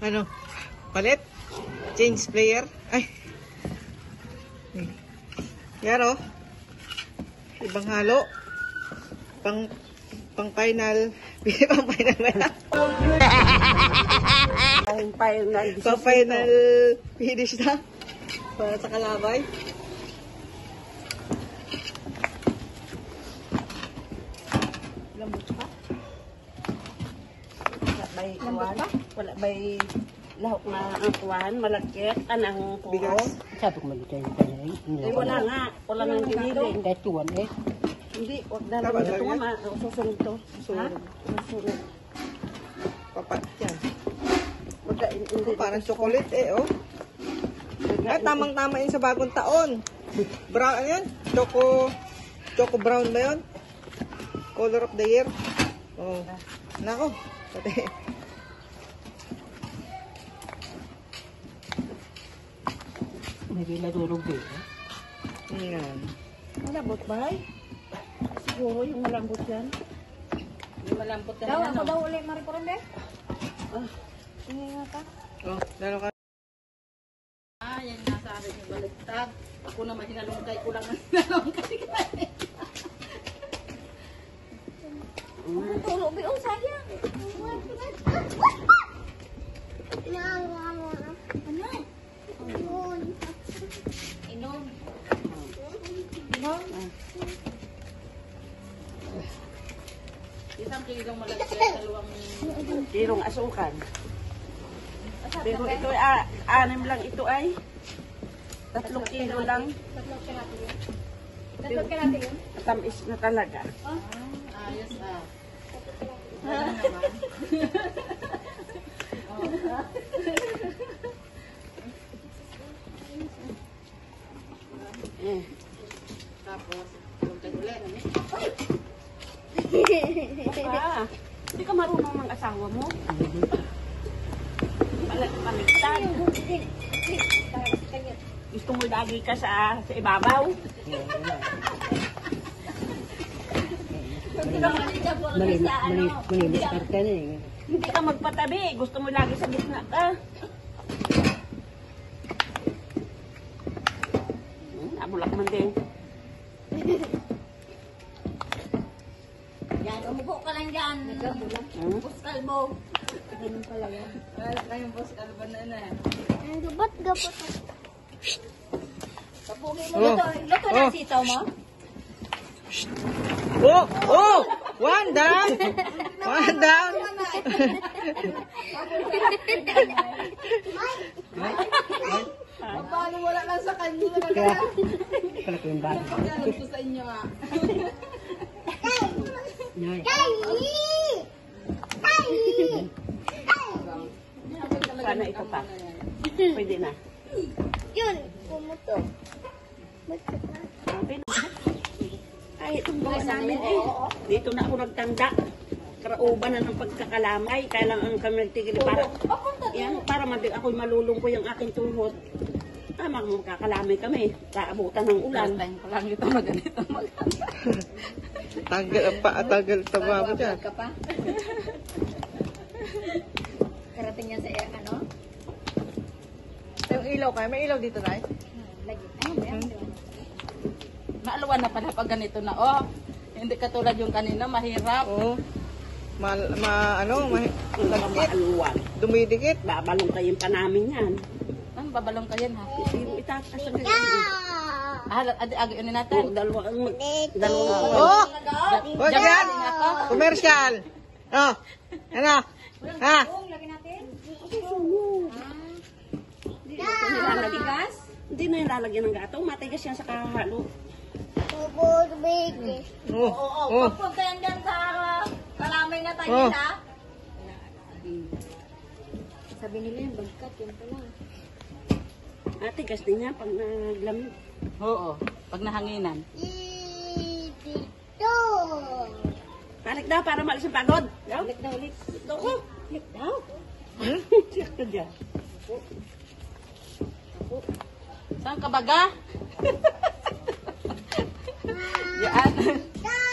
Ano? Palit? Change player? Ay. Yaro. Ibang halo. Pang final. Pang final ba yan? Pang final finish na. Para sa kalabay. Lambot pa? Wala bay lahok na ang kuwan, malagkit, anang puro. Bigas. Sabi ko mag-try ko na rin. Eh, wala nga. Wala nang ginili. Hindi, tuwan eh. Hindi, wag na Tama lang. Ito lang nga, susunod to. Susunod. Ha? Susunod. Papat yan. Wag na, hindi. Parang chocolate eh, oh. Ay, tamang-tama yun sa bagong taon. Brown, ano yun? Choco brown ba yun? Color of the year. Oh. Nako. Pati. May binadurog din. Yan. Malambot ba? Siguro yung malambot yan. Yung malambot yan. Daw, ako daw ulit mariporende. Hindi nga ka. Oh, lalo ka. Yan nga sa akin yung baliktad. Ako naman hinalungkay ko lang ang hinalungkay ko. Tulog ba yung sayang? Ano? Inom. Inom? Isang kilong malagkit, dalawang kilong asukan. Pero ito ay 6 lang ito ay 3 kilo lang. Tatlong kalate yun. Tatlong kalate yun? Tamis na talaga. Ayos ah. Wala naman. Tapos, yung tagulit. Hindi ka marunong ng asawa mo? Paligtad. Gusto mo lagi ka sa ibabaw? Malinis karta na eh. Hindi ka magpatabi. Gusto mo lagi sa gitna ka. Nabulak man din. Yan, umupo ka lang dyan. Bus kalbo. Ganun pala yan. Wala kayong boss kalba na na. Gabat. Kapugi mo Oh. luto na sitaw mo? Oh! Oh! One down! One down! Paano wala lang sa kanya na Kaya, pala ko yung bata. Pagkaroon ko sa inyo ah. Yan. Sana ito pa. Pwede na. Yun, pumuto. Ay, itong buhay namin eh. Dito na ako nagtanda. Karauban na ng pagkakalamay. Kaya lang ang kami nagtigil para, yan, para ako'y malulungko yung aking tuhod. Magkakalamay kami. Kaabutan ng ulan. Time ko lang ito maganito Tagal taba mo dyan. Ka pa? Karating yan sa ano? Yung ilaw kayo, may ilaw dito na Lagi. Ano ba yan? Maaluan na pala pag ganito na. Oh, hindi katulad yung kanina, mahirap. Oo. Maaluan. Dumidikit. Babalong kayo pa namin yan. Ano, babalong kayo ha? Yung itatas sa ganyan. Adi natin. Dalawa. Oh! Oh, yan! Commercial! Oh! Ano? Ha? Lagi natin. Nilalagyan. Hindi na nilalagyan ng gato. Matigas yan sa kahalo. Oh! Oh! Pagpunta yan dyan sa kalamay na tayo Oh. na. Sabi nila yung bagkat, yun pala. Matigas din yan pag naglamig. Oo, pag nahanginan. Dito. Balik daw para maalis ang pagod. Ulit na ulit. Ako. Ulit daw. Siyak ka dyan. Saan ka baga? Yan.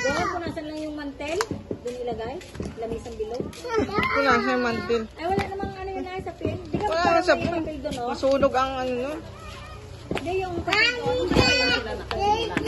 Doon, punasan lang yung mantel. Doon ilagay. Lamisang bilog. Wala siya mantil. Ay, wala namang ano yun ay sa pin. Di ka Wala parang sa may papel doon, oh. Masunog ang ano nun. Hindi yung papel doon.